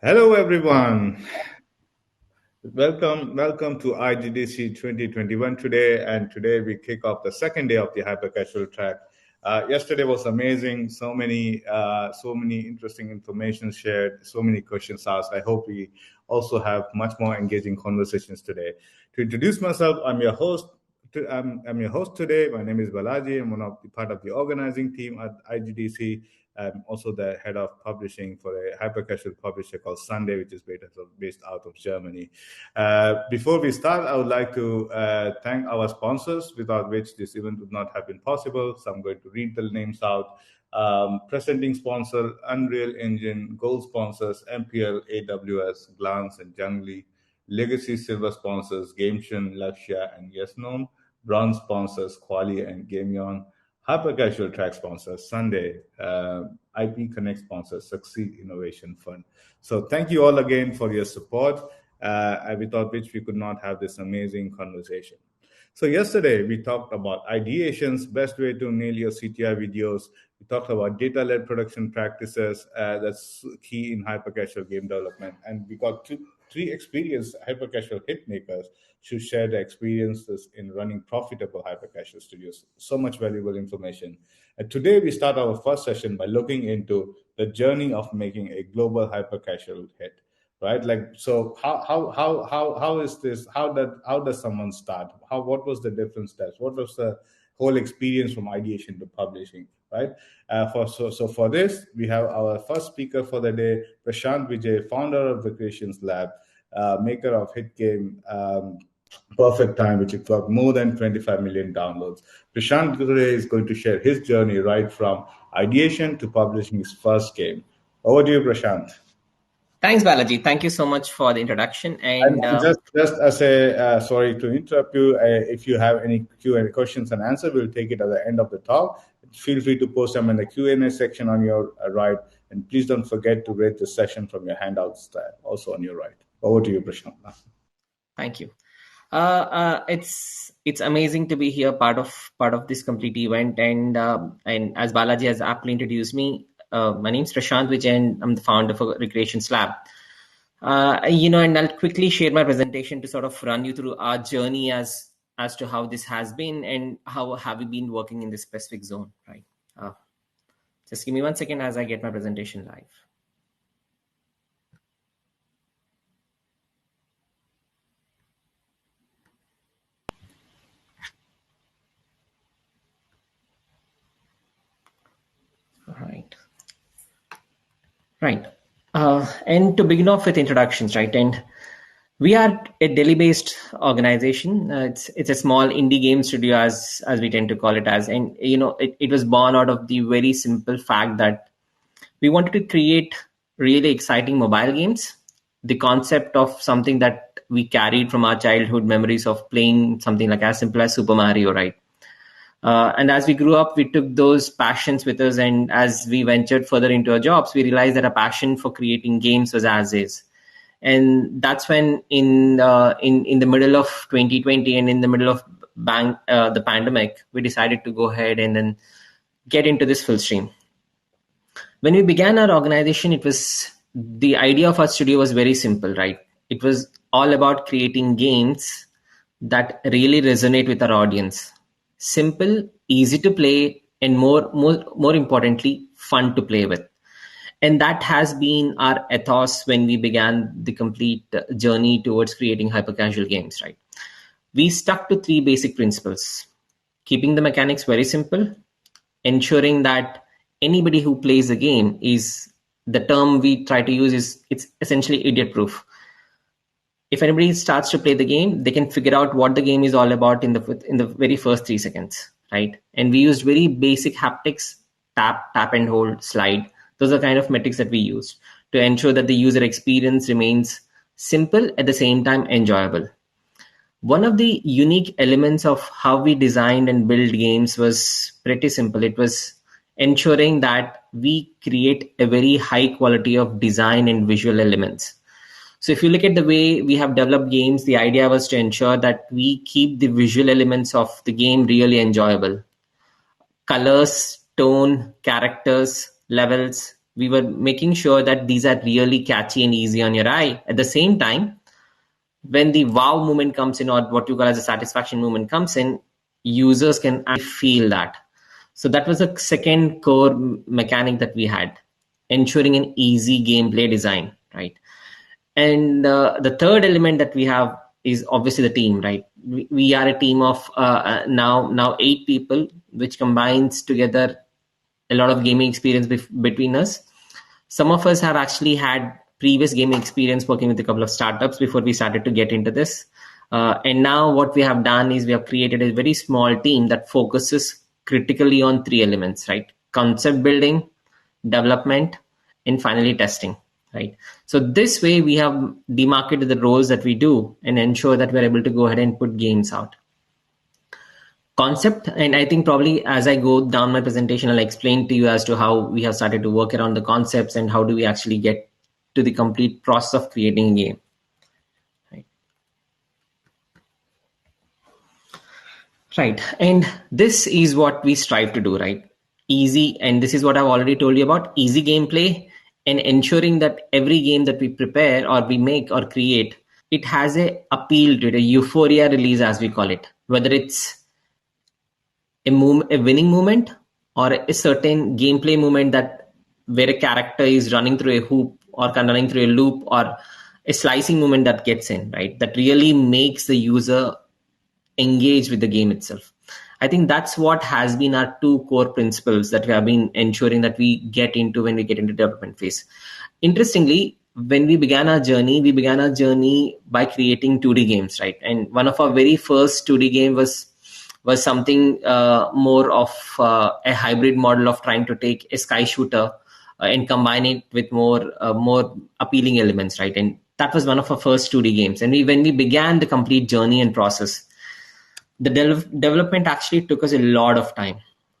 Hello, everyone. Welcome to IGDC 2021 today. And today we kick off the second day of the hyper casual track. Yesterday was amazing. So many interesting information shared. So many questions asked. I hope we also have much more engaging conversations today. To introduce myself, I'm your host. I'm your host today. My name is Balaji. I'm part of the organizing team at IGDC. I'm also the head of publishing for a hyper casual publisher called Sunday, which is based out of Germany. Before we start, I would like to thank our sponsors, without which this event would not have been possible. So I'm going to read the names out. Presenting sponsor, Unreal Engine, gold sponsors, MPL, AWS, Glance, and Jungly. Legacy silver sponsors, GameShin, Lakshya, and YesNown. Bronze sponsors, Quali and Gameon. Hyper Casual Track sponsors, Sunday. IP Connect sponsors, Succeed Innovation Fund. So thank you all again for your support, without which we could not have this amazing conversation. So yesterday we talked about ideations, best way to nail your CTI videos. We talked about data-led production practices. That's key in hyper-casual game development. And we got three experienced hyper-casual hit makers to share their experiences in running profitable hyper-casual studios. So much valuable information. And today we start our first session by looking into the journey of making a global hyper-casual hit. Right, like, so how is this? How does someone start? What was the different steps? What was the whole experience from ideation to publishing? Right. For this, we have our first speaker for the day, Prashant Vijay, founder of the Creations Lab, maker of hit game Perfect Time, which got more than 25 million downloads. Prashant today is going to share his journey right from ideation to publishing his first game. Over to you, Prashant. Thanks, Balaji. Thank you so much for the introduction. And Just as a sorry to interrupt you, if you have any Q&A questions and answer, we'll take it at the end of the talk. Feel free to post them in the Q&A section on your right, and please don't forget to rate the session from your handouts also on your right. Over to you, Prashant. Thank you. It's amazing to be here, part of this complete event. And as Balaji has aptly introduced me, my name is Prashant Vijay, and I'm the founder for Recreations Lab. And I'll quickly share my presentation to sort of run you through our journey as to how this has been and how have we been working in this specific zone, right? Just give me 1 second as I get my presentation live. Right. And to begin off with introductions, right? And we are a Delhi-based organization. It's a small indie game studio, as we tend to call it as. And it was born out of the very simple fact that we wanted to create really exciting mobile games. The concept of something that we carried from our childhood memories of playing something like as simple as Super Mario, right? And as we grew up, we took those passions with us. And as we ventured further into our jobs, we realized that a passion for creating games was as is. And that's when in the middle of 2020 and in the middle of the pandemic, we decided to go ahead and then get into this full stream. When we began our organization, the idea of our studio was very simple, right? It was all about creating games that really resonate with our audience. Simple, easy to play, and more importantly, fun to play with. And that has been our ethos when we began the complete journey towards creating hyper-casual games, right? We stuck to 3 basic principles: keeping the mechanics very simple, ensuring that anybody who plays the game the term we try to use is it's essentially idiot-proof. If anybody starts to play the game, they can figure out what the game is all about in the very first 3 seconds, right? And we used very basic haptics: tap and hold, slide. Those are kind of metrics that we used to ensure that the user experience remains simple at the same time enjoyable. One of the unique elements of how we designed and built games was pretty simple. It was ensuring that we create a very high quality of design and visual elements. So if you look at the way we have developed games, the idea was to ensure that we keep the visual elements of the game really enjoyable. Colors, tone, characters, levels, We were making sure that these are really catchy and easy on your eye. At the same time, when the wow moment comes in, or what you call as a satisfaction moment comes in, users can feel that. So that was the second core mechanic that we had, ensuring an easy gameplay design, right? And the third element that we have is obviously the team, right? We are a team of now 8 people, which combines together a lot of gaming experience between us. Some of us have actually had previous gaming experience working with a couple of startups before we started to get into this. And now what we have done is we have created a very small team that focuses critically on 3 elements, right? Concept building, development, and finally testing, right? So this way we have demarcated the roles that we do and ensure that we're able to go ahead and put games out. Concept, and I think probably as I go down my presentation, I'll explain to you as to how we have started to work around the concepts and how do we actually get to the complete process of creating a game. Right. And this is what we strive to do, right? Easy. And this is what I've already told you about: easy gameplay, and ensuring that every game that we prepare or we make or create, it has a appeal to it, a euphoria release, as we call it, whether it's a winning moment or a certain gameplay moment that where a character is running through a hoop or running through a loop, or a slicing moment that gets in, right? That really makes the user engage with the game itself. I think that's what has been our 2 core principles that we have been ensuring that we get into when we get into development phase. Interestingly, when we began our journey by creating 2D games, right? And one of our very first 2D game was something more of a hybrid model of trying to take a sky shooter and combine it with more appealing elements, right? And that was one of our first 2D games. And when we began the complete journey and process, the development actually took us a lot of time,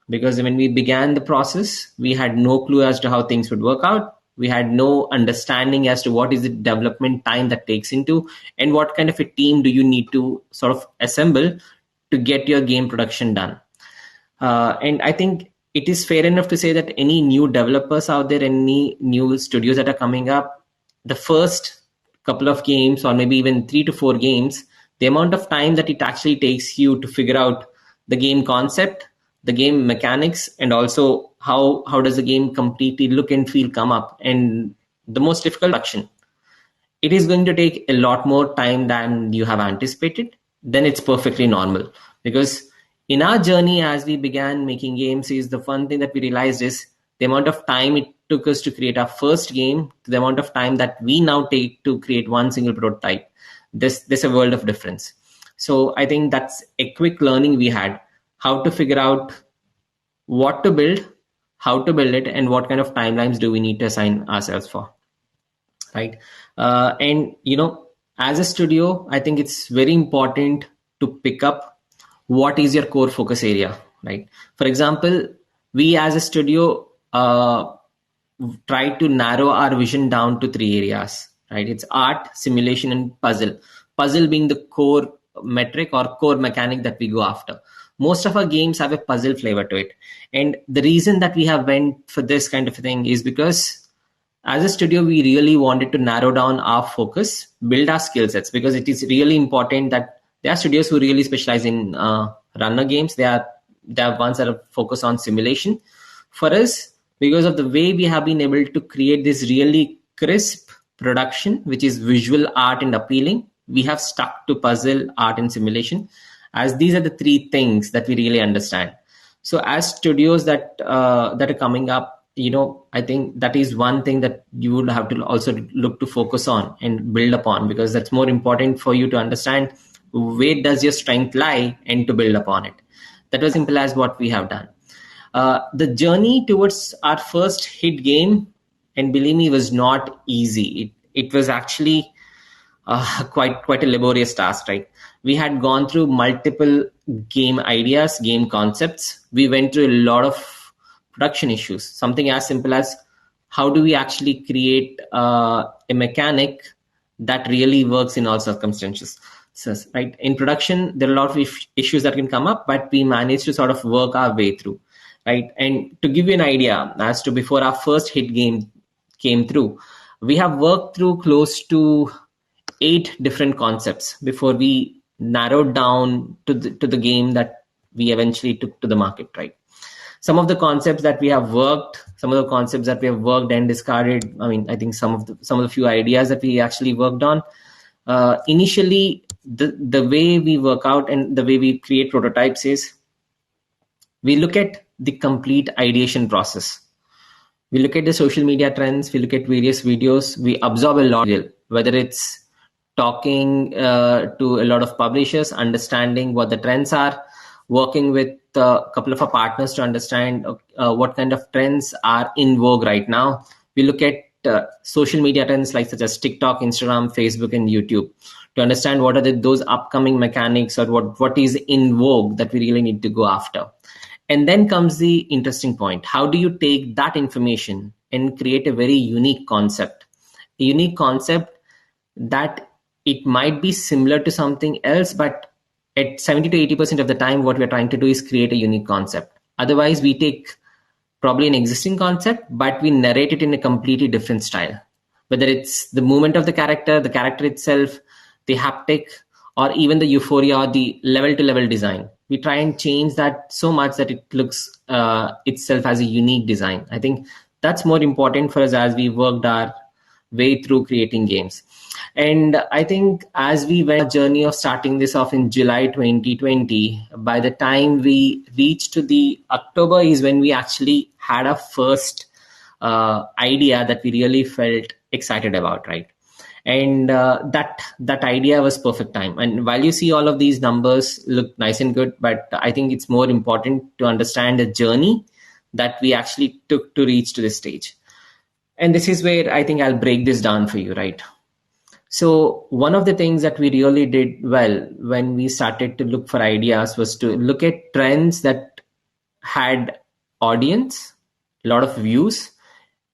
because when we began the process, we had no clue as to how things would work out. We had no understanding as to what is the development time that takes into, and what kind of a team do you need to sort of assemble to get your game production done. And I think it is fair enough to say that any new developers out there, any new studios that are coming up, the first couple of games, or maybe even 3 to 4 games, the amount of time that it actually takes you to figure out the game concept, the game mechanics, and also how does the game completely look and feel come up, and the most difficult action, it is going to take a lot more time than you have anticipated. Then it's perfectly normal, because in our journey as we began making games, is the fun thing that we realized is the amount of time it took us to create our first game to the amount of time that we now take to create one single prototype. There's a world of difference. So I think that's a quick learning we had, how to figure out what to build, how to build it, and what kind of timelines do we need to assign ourselves for, right? And as a studio, I think it's very important to pick up what is your core focus area, right? For example, we as a studio try to narrow our vision down to 3 areas, right? It's art, simulation, and puzzle. Puzzle being the core metric or core mechanic that we go after. Most of our games have a puzzle flavor to it. And the reason that we have went for this kind of a thing is because as a studio, we really wanted to narrow down our focus, build our skill sets, because it is really important that there are studios who really specialize in runner games. They are ones that are focused on simulation. For us, because of the way we have been able to create this really crisp production, which is visual art and appealing, we have stuck to puzzle, art, and simulation, as these are the 3 things that we really understand. So as studios that are coming up, I think that is one thing that you would have to also look to focus on and build upon, because that's more important for you to understand where does your strength lie and to build upon it. That was simple as what we have done. The journey towards our first hit game, and believe me, was not easy. It was actually quite a laborious task, right? We had gone through multiple game ideas, game concepts. We went through a lot of production issues. Something as simple as how do we actually create a mechanic that really works in all circumstances. So, right, in production, there are a lot of issues that can come up, but we managed to sort of work our way through. right? And to give you an idea as to before our first hit game came through, we have worked through close to 8 different concepts before we narrowed down to the game that we eventually took to the market, right? Some of the concepts that we have worked, some of the concepts that we have worked and discarded. I mean, I think some of the few ideas that we actually worked on. Initially, the way we work out and the way we create prototypes is we look at the complete ideation process. We look at the social media trends, we look at various videos, we absorb a lot, whether it's talking to a lot of publishers, understanding what the trends are, working with a couple of our partners to understand what kind of trends are in vogue right now. We look at social media trends like such as TikTok, Instagram, Facebook, and YouTube to understand what are those upcoming mechanics or what is in vogue that we really need to go after. And then comes the interesting point. How do you take that information and create a very unique concept? A unique concept that it might be similar to something else, but at 70 to 80% of the time, what we're trying to do is create a unique concept. Otherwise, we take probably an existing concept, but we narrate it in a completely different style. Whether it's the movement of the character itself, the haptic, or even the euphoria or the level to level design. We try and change that so much that it looks itself as a unique design. I think that's more important for us as we worked our way through creating games. And I think as we went on a journey of starting this off in July 2020, by the time we reached to the October is when we actually had our first idea that we really felt excited about, right? And that idea was perfect time. And while you see all of these numbers look nice and good, but I think it's more important to understand the journey that we actually took to reach to this stage. And this is where I think I'll break this down for you, right? So one of the things that we really did well when we started to look for ideas was to look at trends that had audience, a lot of views,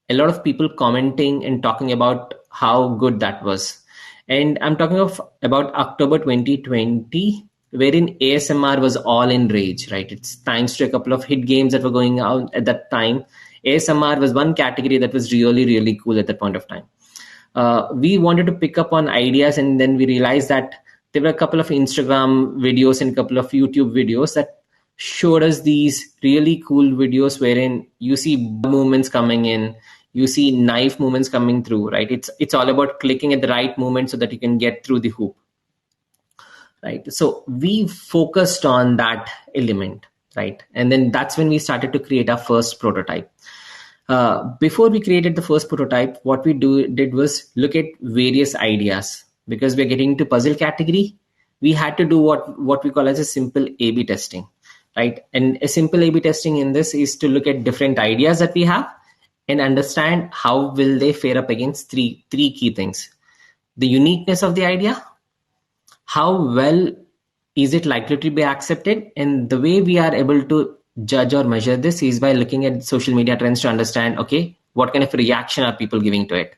a lot of people commenting and talking about how good that was. And I'm talking about October 2020, wherein ASMR was all in rage, right? It's thanks to a couple of hit games that were going out at that time. ASMR was one category that was really, really cool at that point of time. We wanted to pick up on ideas, and then we realized that there were a couple of Instagram videos and a couple of YouTube videos that showed us these really cool videos wherein you see movements coming in, you see knife movements coming through, right? It's all about clicking at the right moment so that you can get through the hoop, right? So we focused on that element, right? And then that's when we started to create our first prototype. Before we created the first prototype, what we did was look at various ideas. Because we're getting to puzzle category, we had to do what we call as a simple A/B testing, right? And a simple A/B testing in this is to look at different ideas that we have and understand how will they fare up against three key things. The uniqueness of the idea, how well is it likely to be accepted, and the way we are able to judge or measure this is by looking at social media trends to understand, okay, what kind of reaction are people giving to it.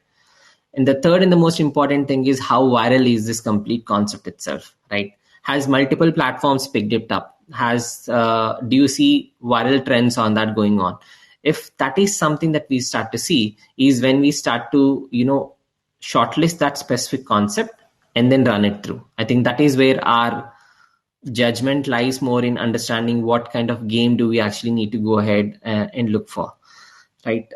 And the third and the most important thing is how viral is this complete concept itself, right? Has multiple platforms picked it up? Do you see viral trends on that going on? If that is something that we start to see, is when we start to, shortlist that specific concept and then run it through. I think that is where our judgment lies more in understanding what kind of game do we actually need to go ahead and look for, right?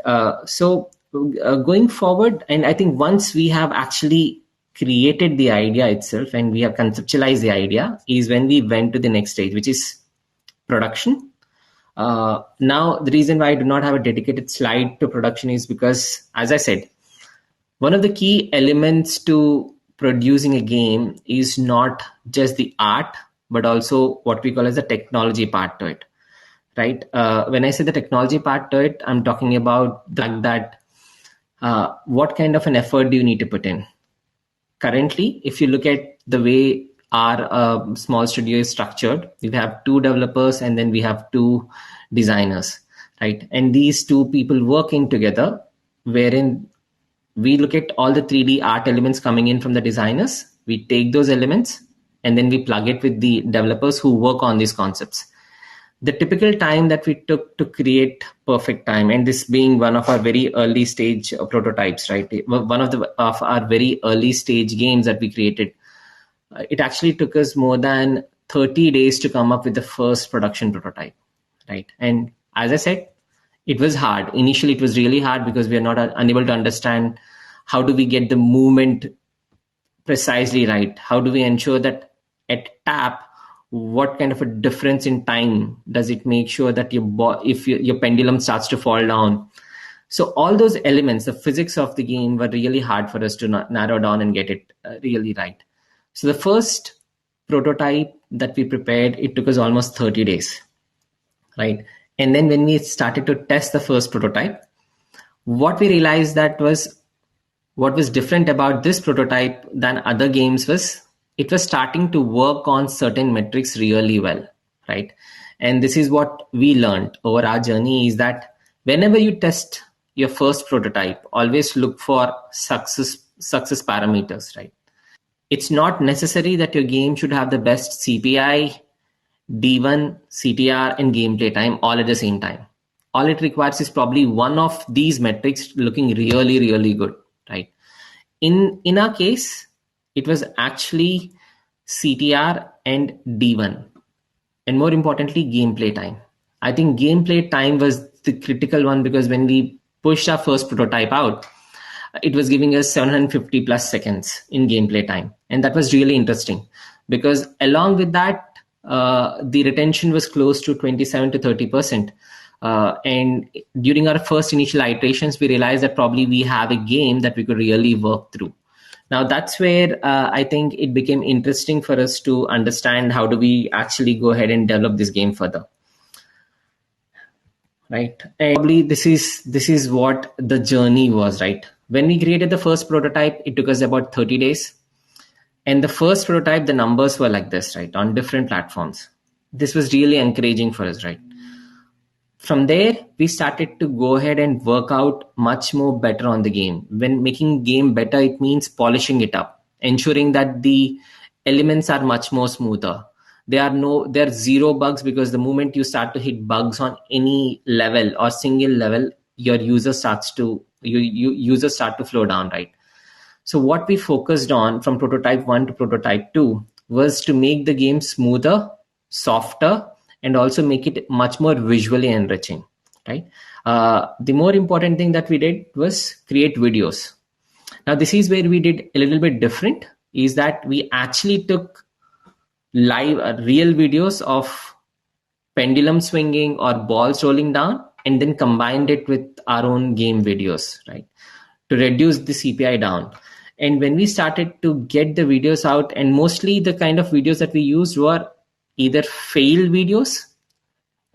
So going forward, and I think once we have actually created the idea itself and we have conceptualized the idea, is when we went to the next stage, which is production. Now, the reason why I do not have a dedicated slide to production is because, as I said, one of the key elements to producing a game is not just the art, but also what we call as the technology part to it, right? When I say the technology part to it, I'm talking about the fact that what kind of an effort do you need to put in? Currently, if you look at the way our small studio is structured, we have 2 developers and then we have 2 designers, right? And these 2 people working together, wherein we look at all the 3D art elements coming in from the designers, we take those elements and then we plug it with the developers who work on these concepts. the typical time that we took to create perfect time, and this being one of our very early stage prototypes, right? One of our very early stage games that we created, it actually took us more than 30 days to come up with the first production prototype, right? And as I said, it was hard. Initially, it was really hard because we are not unable to understand how do we get the movement precisely right. How do we ensure that at tap, what kind of a difference in time does it make sure that if your pendulum starts to fall down? So all those elements, the physics of the game, were really hard for us to narrow down and get it really right. So the first prototype that we prepared, it took us almost 30 days, right? And then when we started to test the first prototype, what we realized that was what was different about this prototype than other games was it was starting to work on certain metrics really well, right? And this is what we learned over our journey, is that whenever you test your first prototype, always look for success parameters, right? It's not necessary that your game should have the best CPI, D1, CTR, and gameplay time all at the same time. All it requires is probably one of these metrics looking really, really good, right? In our case, it was actually CTR and D1, and more importantly, gameplay time. I think gameplay time was the critical one, because when we pushed our first prototype out, it was giving us 750 plus seconds in gameplay time. And that was really interesting, because along with that, the retention was close to 27 to 30%. And during our first initial iterations, we realized that probably we have a game that we could really work through. Now, that's where I think it became interesting for us to understand how do we actually go ahead and develop this game further. Right. And probably this is what the journey was, right? When we created the first prototype, it took us about 30 days. And the first prototype, the numbers were like this, right? On different platforms. This was really encouraging for us, right? From there, we started to go ahead and work out much more better on the game. When making game better, it means polishing it up, ensuring that the elements are much more smoother. There are zero bugs, because the moment you start to hit bugs on any level or single level, your users start to flow down, right? So what we focused on from prototype 1 to prototype 2 was to make the game smoother, softer, and also make it much more visually enriching, right? The more important thing that we did was create videos. Now, this is where we did a little bit different, is that we actually took live real videos of pendulum swinging or balls rolling down, and then combined it with our own game videos, right, to reduce the CPI down. And when we started to get the videos out, and mostly the kind of videos that we used were either fail videos.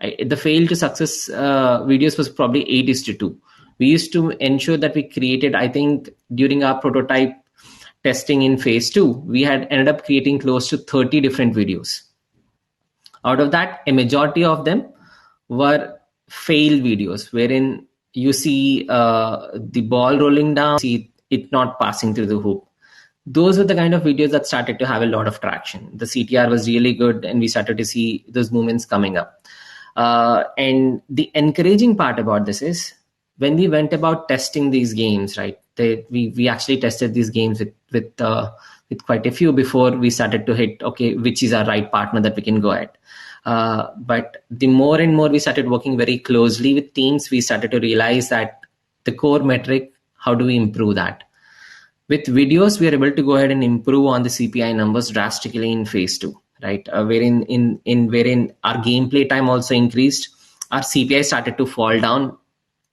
The fail to success videos was probably 8:2. We used to ensure that we created, I think during our prototype testing in phase 2, we had ended up creating close to 30 different videos. Out of that, a majority of them were fail videos, wherein you see the ball rolling down, see it not passing through the hoop. Those were the kind of videos that started to have a lot of traction. The CTR was really good, and we started to see those movements coming up. And the encouraging part about this is when we went about testing these games, right? We actually tested these games with quite a few before we started to hit, okay, which is our right partner that we can go at. But the more and more we started working very closely with teams, we started to realize that the core metric, how do we improve that? With videos, we are able to go ahead and improve on the CPI numbers drastically in phase 2, right? Wherein our gameplay time also increased, our CPI started to fall down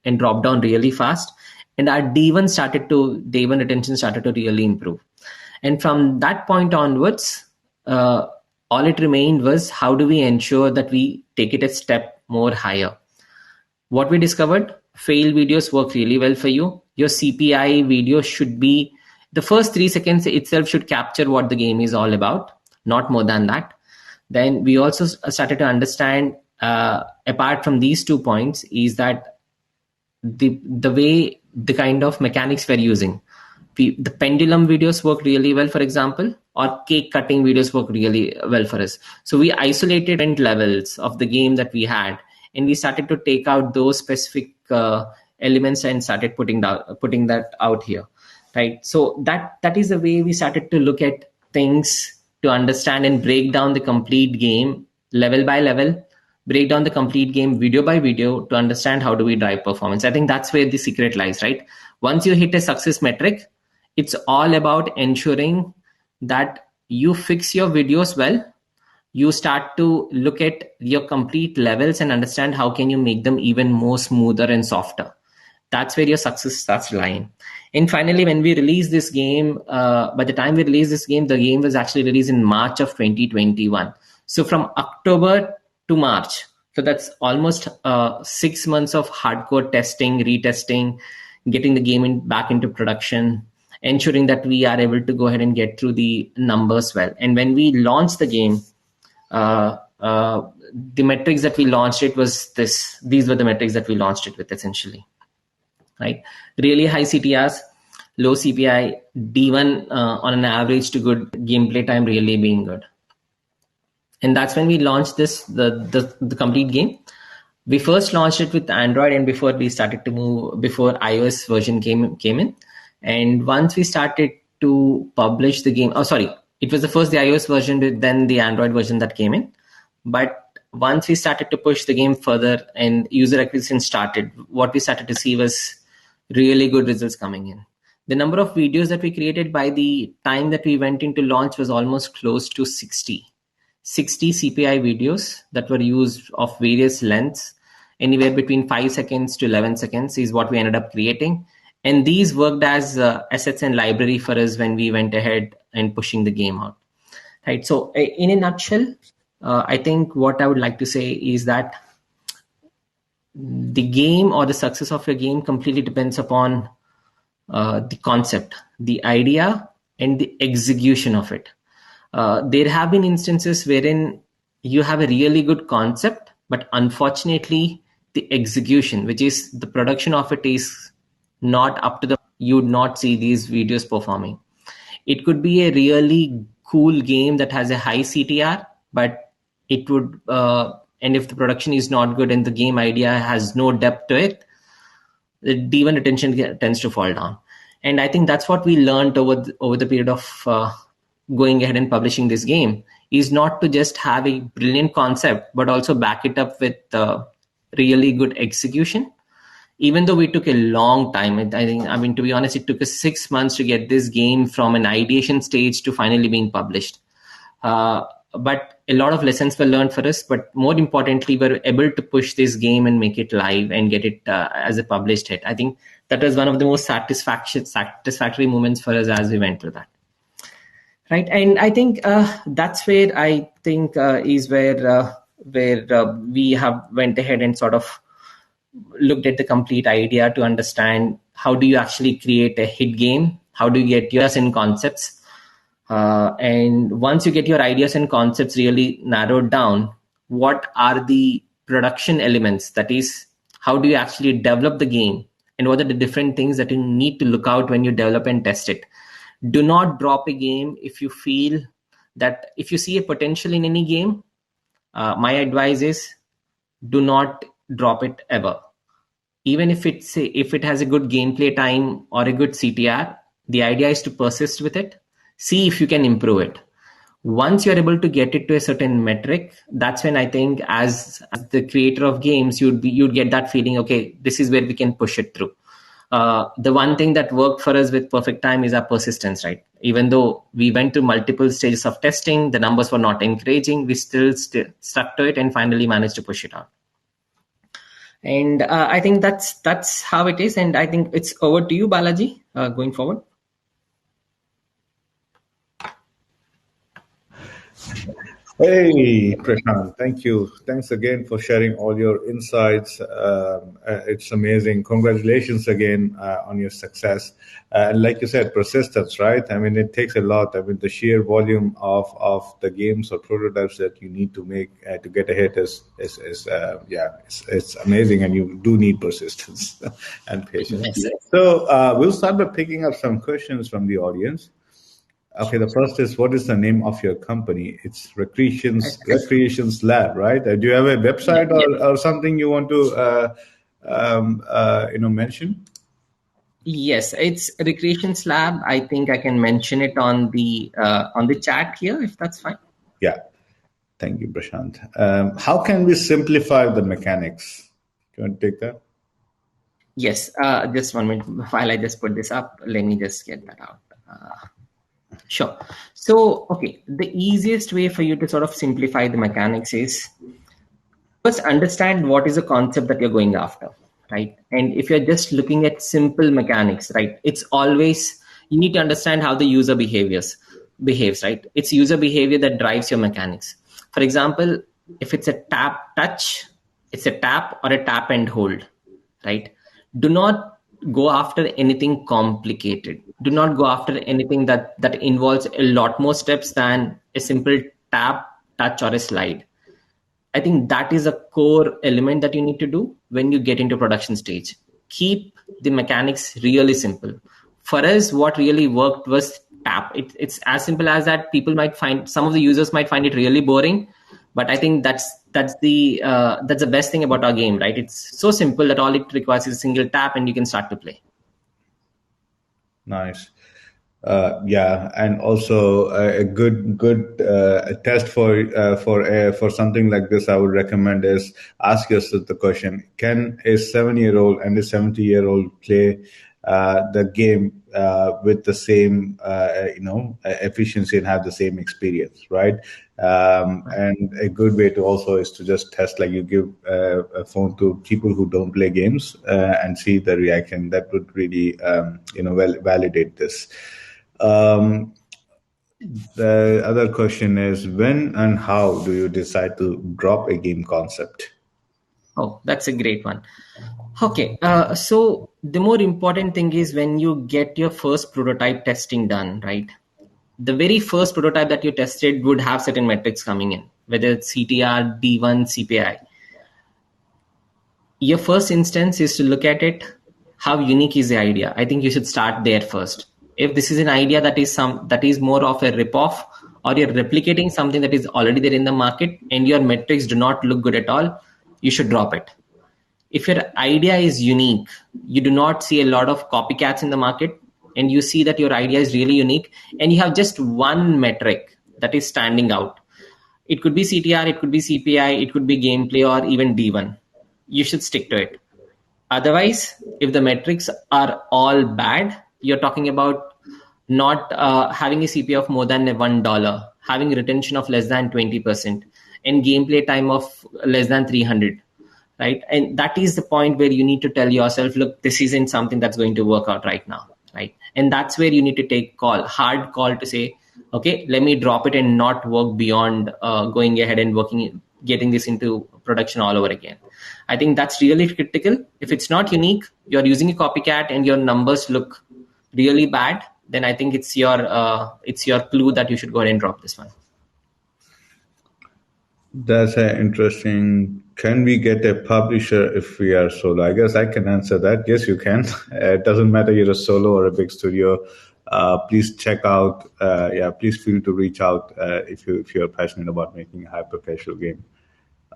and drop down really fast, and our D1 retention started to really improve. And from that point onwards, all it remained was how do we ensure that we take it a step more higher. What we discovered, fail videos work really well for you. Your CPI video should be, the first 3 seconds itself should capture what the game is all about, not more than that. Then we also started to understand, apart from these 2 points, is that the way, the kind of mechanics we're using, the pendulum videos work really well, for example, or cake cutting videos work really well for us. So we isolated different levels of the game that we had, and we started to take out those specific elements and started putting that out here, right? So that is the way we started to look at things, to understand and break down the complete game level by level, break down the complete game video by video, to understand how do we drive performance. I think that's where the secret lies, right? Once you hit a success metric, it's all about ensuring that you fix your videos well. You start to look at your complete levels and understand how can you make them even more smoother and softer. That's where your success starts lying. And finally, when we release this game, by the time we release this game, the game was actually released in March of 2021. So from October to March, so that's almost 6 months of hardcore testing, retesting, getting the game back into production, ensuring that we are able to go ahead and get through the numbers well. And when we launched the game, the metrics that we launched it was this. These were the metrics that we launched it with, essentially. Right, really high CTRs, low CPI, D1 on an average to good gameplay time, really being good. And that's when we launched the complete game. We first launched it with Android, and before iOS version came in. And once we started to publish the game, it was the iOS version, then the Android version that came in. But once we started to push the game further and user acquisition started, what we started to see was really good results coming in. The number of videos that we created by the time that we went into launch was almost close to 60 CPI videos that were used of various lengths, anywhere between 5 seconds to 11 seconds is what we ended up creating. And these worked as assets and library for us when we went ahead and pushing the game out. Right. So in a nutshell, I think what I would like to say is that the game or the success of your game completely depends upon the concept, the idea, and the execution of it. There have been instances wherein you have a really good concept, but unfortunately, the execution, which is the production of it, is not up to you would not see these videos performing. It could be a really cool game that has a high CTR, but it would, and if the production is not good and the game idea has no depth to it, the D1 retention tends to fall down. And I think that's what we learned over the period of going ahead and publishing this game, is not to just have a brilliant concept, but also back it up with really good execution. Even though we took a long time, to be honest, it took us 6 months to get this game from an ideation stage to finally being published. But a lot of lessons were learned for us. But more importantly, we were able to push this game and make it live and get it as a published hit. I think that was one of the most satisfactory moments for us as we went through that. Right, and I think that's where I think is where we have went ahead and sort of looked at the complete idea to understand how do you actually create a hit game, how do you get yours in concepts. And once you get your ideas and concepts really narrowed down, what are the production elements? That is, how do you actually develop the game, and what are the different things that you need to look out when you develop and test it. Do not drop a game if you feel that, if you see a potential in any game, my advice is do not drop it ever. Even if it has a good gameplay time or a good CTR, the idea is to persist with it. See if you can improve it. Once you're able to get it to a certain metric, that's when I think as the creator of games, you'd get that feeling, okay, this is where we can push it through. The one thing that worked for us with Perfect Time is our persistence, right? Even though we went through multiple stages of testing, the numbers were not encouraging, we still stuck to it and finally managed to push it out. And I think that's how it is. And I think it's over to you, Balaji, going forward. Hey, Prashant, thank you. Thanks again for sharing all your insights. It's amazing. Congratulations again on your success. And like you said, persistence, right? I mean, it takes a lot. I mean, the sheer volume of the games or prototypes that you need to make to get ahead it's amazing. And you do need persistence and patience. Yes. So we'll start by picking up some questions from the audience. Okay, the first is what is the name of your company? It's Recreations Lab, right? Do you have a website Yes. or something you want to mention? Yes, it's Recreations Lab. I think I can mention it on the chat here, if that's fine. Yeah, thank you, Prashant. How can we simplify the mechanics? Do you want to take that? Yes, just 1 minute while I just put this up. Let me just get that out. Sure. So, okay, the easiest way for you to sort of simplify the mechanics is first understand what is the concept that you're going after, right? And if you're just looking at simple mechanics, right, it's always you need to understand how the user behaves, right? It's user behavior that drives your mechanics. For example, if it's a tap touch, it's a tap or a tap and hold, right? Do not go after anything complicated. Do not go after anything that involves a lot more steps than a simple tap, touch, or a slide. I think that is a core element that you need to do when you get into production stage. Keep the mechanics really simple. For us, what really worked was tap. It's as simple as that. People might find some of the users might find it really boring, but I think that's the best thing about our game, right? It's so simple that all it requires is a single tap and you can start to play. Nice. Yeah, and also a good test for something like this, I would recommend is ask yourself the question: can a 7-year-old and a 70-year-old play the game with the same efficiency and have the same experience, right? And a good way to also is to just test, like you give a phone to people who don't play games and see the reaction. That would really validate this. Um, the other question is when and how do you decide to drop a game concept? Oh, that's a great one. Okay, so the more important thing is when you get your first prototype testing done, right? The very first prototype that you tested would have certain metrics coming in, whether it's CTR, D1, CPI. Your first instance is to look at it, how unique is the idea. I think you should start there first. If this is an idea that is more of a rip-off, or you're replicating something that is already there in the market and your metrics do not look good at all, you should drop it. If your idea is unique, you do not see a lot of copycats in the market, and you see that your idea is really unique, and you have just one metric that is standing out. It could be CTR, it could be CPI, it could be gameplay, or even D1. You should stick to it. Otherwise, if the metrics are all bad, you're talking about not having a CPI of more than $1, having retention of less than 20%, and gameplay time of less than 300, right? And that is the point where you need to tell yourself, look, this isn't something that's going to work out right now, right? And that's where you need to take hard call to say, okay, let me drop it and not work beyond going ahead and getting this into production all over again. I think that's really critical. If it's not unique, you're using a copycat and your numbers look really bad, then I think it's your clue that you should go ahead and drop this one. That's interesting. Can we get a publisher if we are solo? I guess I can answer that. Yes, you can. It doesn't matter you're a solo or a big studio. Please check out. Please feel to reach out if you're passionate about making a hyper casual game.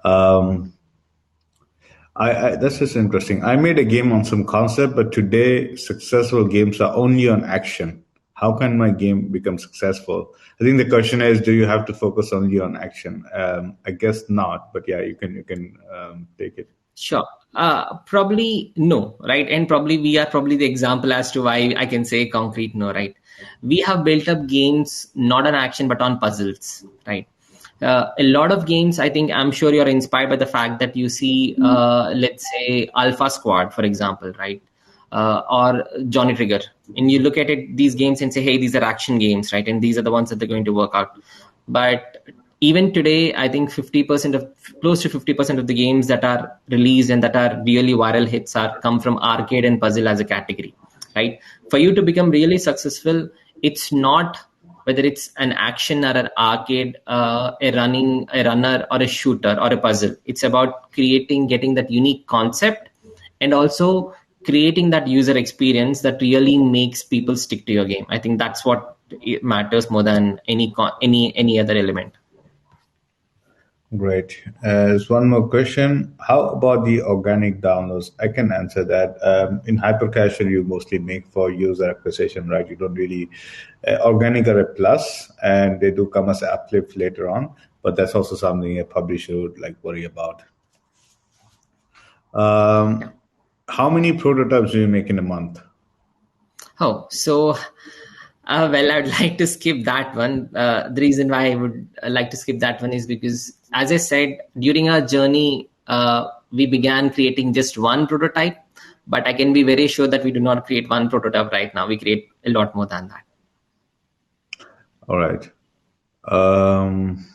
Um, this is interesting. I made a game on some concept, but today successful games are only on action. How can my game become successful? I think the question is, do you have to focus only on action? I guess not, but yeah, you can take it. Sure. Probably no, right? And probably we are probably the example as to why I can say concrete no, right? We have built up games not on action but on puzzles, right? A lot of games, I think, I'm sure you're inspired by the fact that you see, let's say, Alpha Squad, for example, right? Or Johnny Trigger. And you look at these games and say, hey, these are action games, right? And these are the ones that they're going to work out. But even today, I think 50% of close to 50% of the games that are released and that are really viral hits are come from arcade and puzzle as a category, right? For you to become really successful, it's not whether it's an action or an arcade, a runner or a shooter or a puzzle. It's about getting that unique concept, and also creating that user experience that really makes people stick to your game. I think that's what matters more than any other element. Great. There's one more question. How about the organic downloads? I can answer that. In hyper casual, you mostly make for user acquisition, right? You don't really organic are a plus, and they do come as an uplift later on. But that's also something a publisher would like worry about. Yeah. How many prototypes do you make in a month? Oh, so well, I'd like to skip that one. The reason why I would like to skip that one is because, as I said, during our journey, we began creating just one prototype. But I can be very sure that we do not create one prototype right now. We create a lot more than that. All right. Um,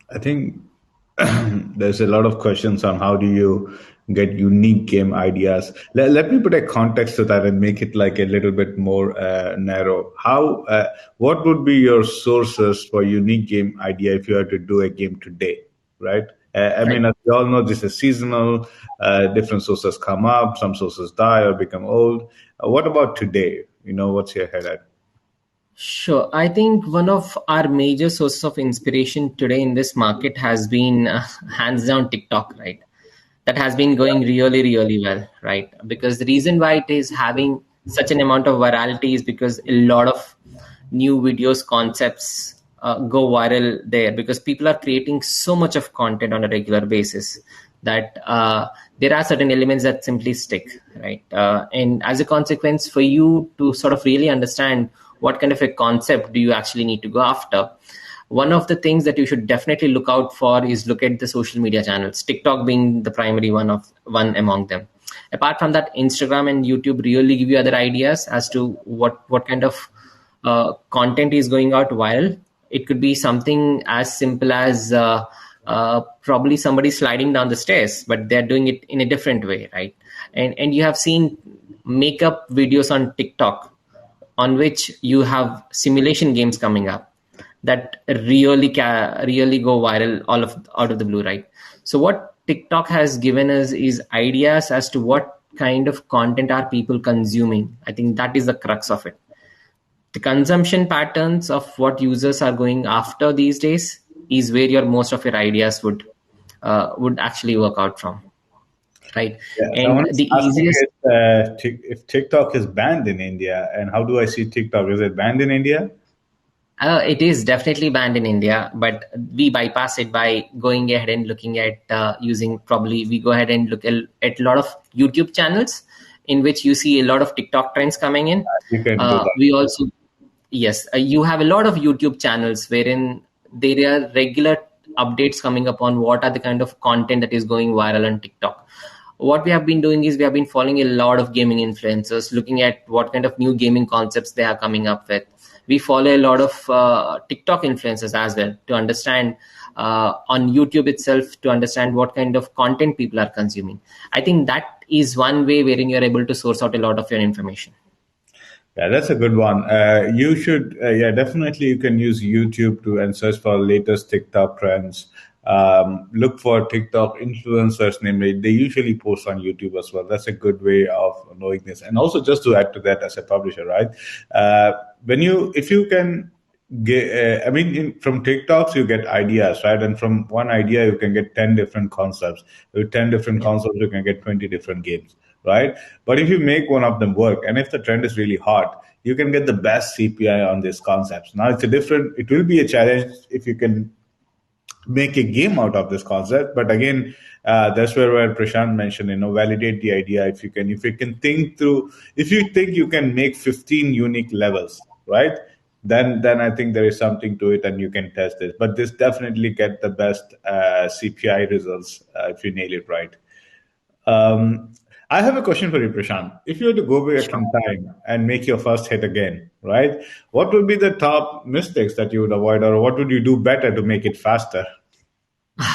I think there's a lot of questions on how do you get unique game ideas. Let me put a context to that and make it like a little bit more narrow. What would be your sources for unique game idea if you had to do a game today, right? I Right. mean, as we all know, this is seasonal. Different sources come up, some sources die or become old. What about today? What's your head at? Sure. I think one of our major sources of inspiration today in this market has been hands down TikTok, right? That has been going really, really well, right? Because the reason why it is having such an amount of virality is because a lot of new videos, concepts go viral there, because people are creating so much of content on a regular basis that there are certain elements that simply stick, right? And as a consequence, for you to sort of really understand what kind of a concept do you actually need to go after, one of the things that you should definitely look out for is look at the social media channels, TikTok being the primary one among them. Apart from that, Instagram and YouTube really give you other ideas as to what kind of content is going out viral. It could be something as simple as probably somebody sliding down the stairs, but they're doing it in a different way, right? And you have seen makeup videos on TikTok on which you have simulation games coming up that really go viral all of out of the blue, right? So what TikTok has given us is ideas as to what kind of content are people consuming. I think that is the crux of it. The consumption patterns of what users are going after these days is where your most of your ideas would actually work out from, right? Yeah, And someone is the asking easiest if TikTok is banned in India, and how do I see TikTok? Is it banned in India? It is definitely banned in India, but we bypass it by going ahead and looking at using, probably we go ahead and look at a lot of YouTube channels in which you see a lot of TikTok trends coming in. You can do that. We also, yes, you have a lot of YouTube channels wherein there are regular updates coming up on what are the kind of content that is going viral on TikTok. What we have been doing is we have been following a lot of gaming influencers, looking at what kind of new gaming concepts they are coming up with. We follow a lot of TikTok influencers as well to understand on YouTube itself, to understand what kind of content people are consuming. I think that is one way wherein you're able to source out a lot of your information. Yeah, that's a good one. You should, yeah, definitely you can use YouTube to and search for latest TikTok trends. Look for TikTok influencers, namely, they usually post on YouTube as well. That's a good way of knowing this. And also, just to add to that, as a publisher, right? If you can get, I mean, from TikToks you get ideas, right? And from one idea you can get 10 different concepts. With 10 different Yeah. concepts, you can get 20 different games, right? But if you make one of them work, and if the trend is really hot, you can get the best CPI on these concepts. Now it will be a challenge if you can make a game out of this concept. But again, that's where Prashant mentioned, validate the idea. If you can think through, if you think you can make 15 unique levels, right? Then I think there is something to it, and you can test it. But this definitely get the best CPI results if you nail it right. Um, I have a question for you, Prashant. If you were to go back in time and make your first hit again, right? What would be the top mistakes that you would avoid, or what would you do better to make it faster?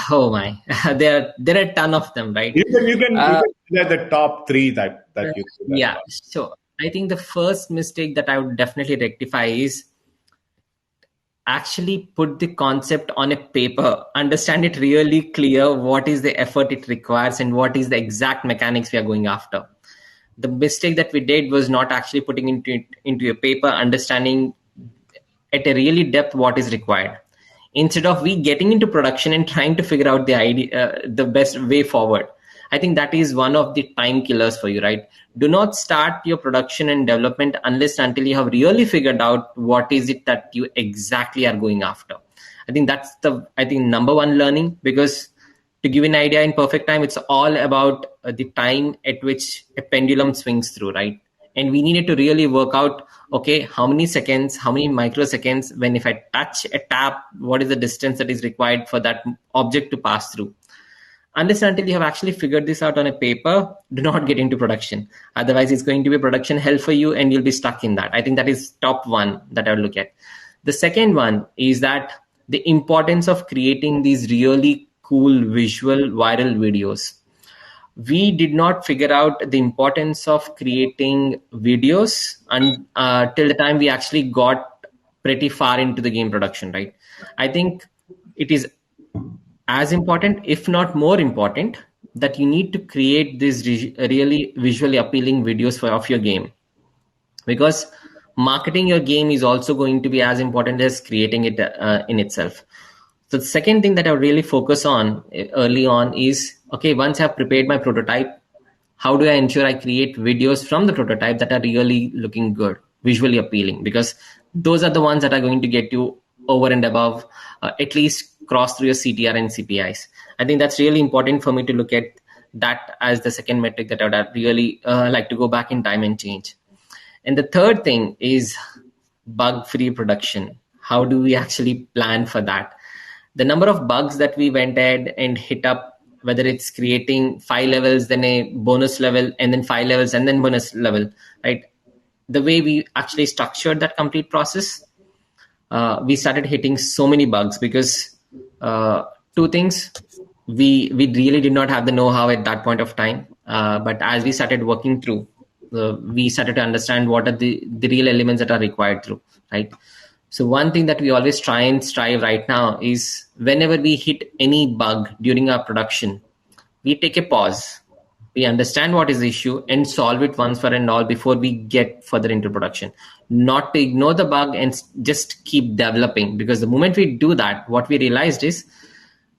Oh my, there are a ton of them, right? You Uh, can share the top three that you do that yeah, fast. so I think the first mistake that I would definitely rectify is actually put the concept on a paper, understand it really clear, what is the effort it requires and what is the exact mechanics we are going after. The mistake that we did was not actually putting into a paper, understanding at a really depth what is required, instead of we getting into production and trying to figure out the idea, the best way forward. I think that is one of the time killers for you, right? Do not start your production and development unless until you have really figured out what is it that you exactly are going after. I think that's the, I think, number one learning. Because to give an idea, in perfect time, it's all about the time at which a pendulum swings through, right? And we needed to really work out, okay, how many seconds, how many microseconds, when if I touch a tap, what is the distance that is required for that object to pass through. Unless until you have actually figured this out on a paper, do not get into production. Otherwise, it's going to be production hell for you and you'll be stuck in that. I think that is top one that I would look at. The second one is that the importance of creating these really cool visual viral videos. We did not figure out the importance of creating videos till the time we actually got pretty far into the game production, right? I think it is as important, if not more important, that you need to create these really visually appealing videos of your game. Because marketing your game is also going to be as important as creating it in itself. So the second thing that I would really focus on early on is, okay, once I've prepared my prototype, how do I ensure I create videos from the prototype that are really looking good, visually appealing? Because those are the ones that are going to get you over and above, at least cross through your CTR and CPIs. I think that's really important for me to look at that as the second metric that I would really like to go back in time and change. And the third thing is bug-free production. How do we actually plan for that? The number of bugs that we went ahead and hit up, whether it's creating 5 levels, then a bonus level, and then 5 levels, and then bonus level, right? The way we actually structured that complete process, we started hitting so many bugs because two things. We really did not have the know-how at that point of time. But as we started working through, we started to understand what are the real elements that are required through, right? So one thing that we always try and strive right now is whenever we hit any bug during our production, we take a pause. We understand what is the issue and solve it once for and all before we get further into production. Not to ignore the bug and just keep developing. Because the moment we do that, what we realized is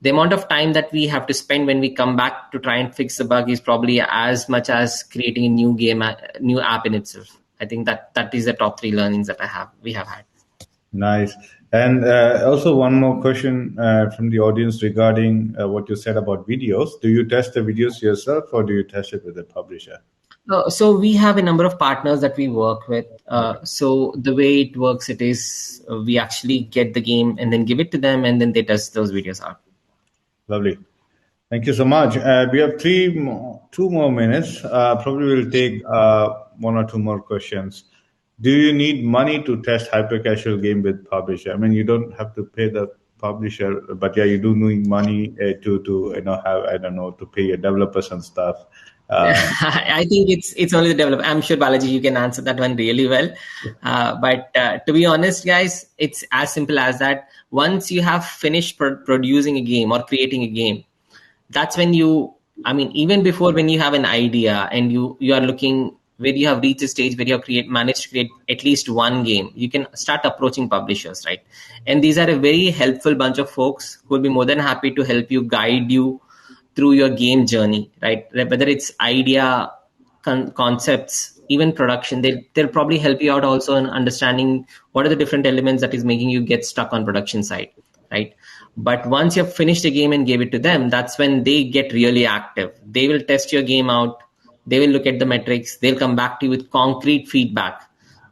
the amount of time that we have to spend when we come back to try and fix the bug is probably as much as creating a new game, new app in itself. I think that is the top three learnings that we have had. Nice. And also one more question from the audience regarding what you said about videos. Do you test the videos yourself, or do you test it with a publisher? So we have a number of partners that we work with. So the way it works, it is we actually get the game and then give it to them, and then they test those videos out. Lovely. Thank you so much. We have 2 more minutes. Probably we'll take one or two more questions. Do you need money to test hyper casual game with publisher? I mean, you don't have to pay the publisher, but yeah, you do need money to have, I don't know, to pay your developers and stuff. I think it's only the developer. I'm sure Balaji, you can answer that one really well. But to be honest, guys, it's as simple as that. Once you have finished producing a game or creating a game, that's when even before, when you have an idea and you are looking where you have reached a stage where you have managed to create at least one game, you can start approaching publishers, right? And these are a very helpful bunch of folks who will be more than happy to help you, guide you through your game journey, right? Whether it's idea, concepts, even production, they'll probably help you out also in understanding what are the different elements that is making you get stuck on production side, right? But once you've finished the game and gave it to them, that's when they get really active. They will test your game out. They will look at the metrics. They'll come back to you with concrete feedback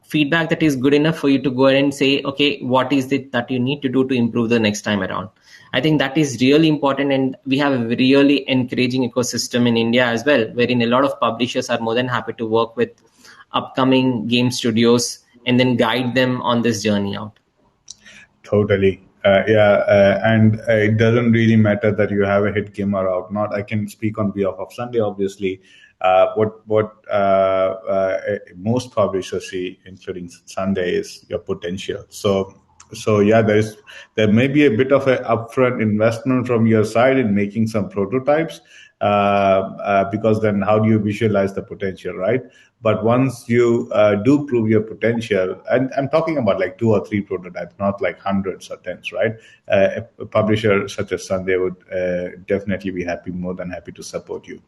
feedback that is good enough for you to go ahead and say, okay, what is it that you need to do to improve the next time around? I think that is really important, and we have a really encouraging ecosystem in India as well, wherein a lot of publishers are more than happy to work with upcoming game studios and then guide them on this journey out. Totally. And it doesn't really matter that you have a hit game or out. Not, I can speak on behalf of Sunday. Obviously, what most publishers see, including Sunday, is your potential. So yeah, there may be a bit of an upfront investment from your side in making some prototypes, because then how do you visualize the potential, right? But once you do prove your potential, and I'm talking about like 2 or 3 prototypes, not like hundreds or tens, right? A publisher such as Sunday would definitely be more than happy to support you,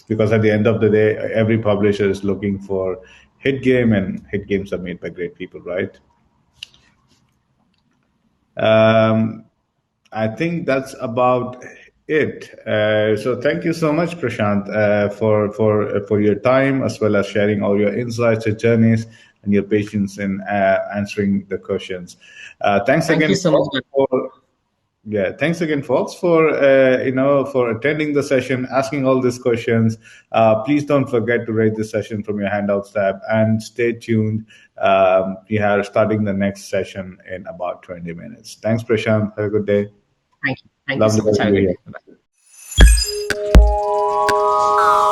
because at the end of the day, every publisher is looking for hit game, and hit games are made by great people, right? I think that's about it. So thank you so much, Prashant, for your time, as well as sharing all your insights, your journeys, and your patience in answering the questions. Thanks Thank you again so much. thanks again, folks, for for attending the session, asking all these questions. Please don't forget to rate this session from your handouts tab, and stay tuned. We are starting the next session in about 20 minutes. Thanks, Prashant. Have a good day. Thank you. Thank you Lovely so much. Have a having you good here. day. Bye-bye.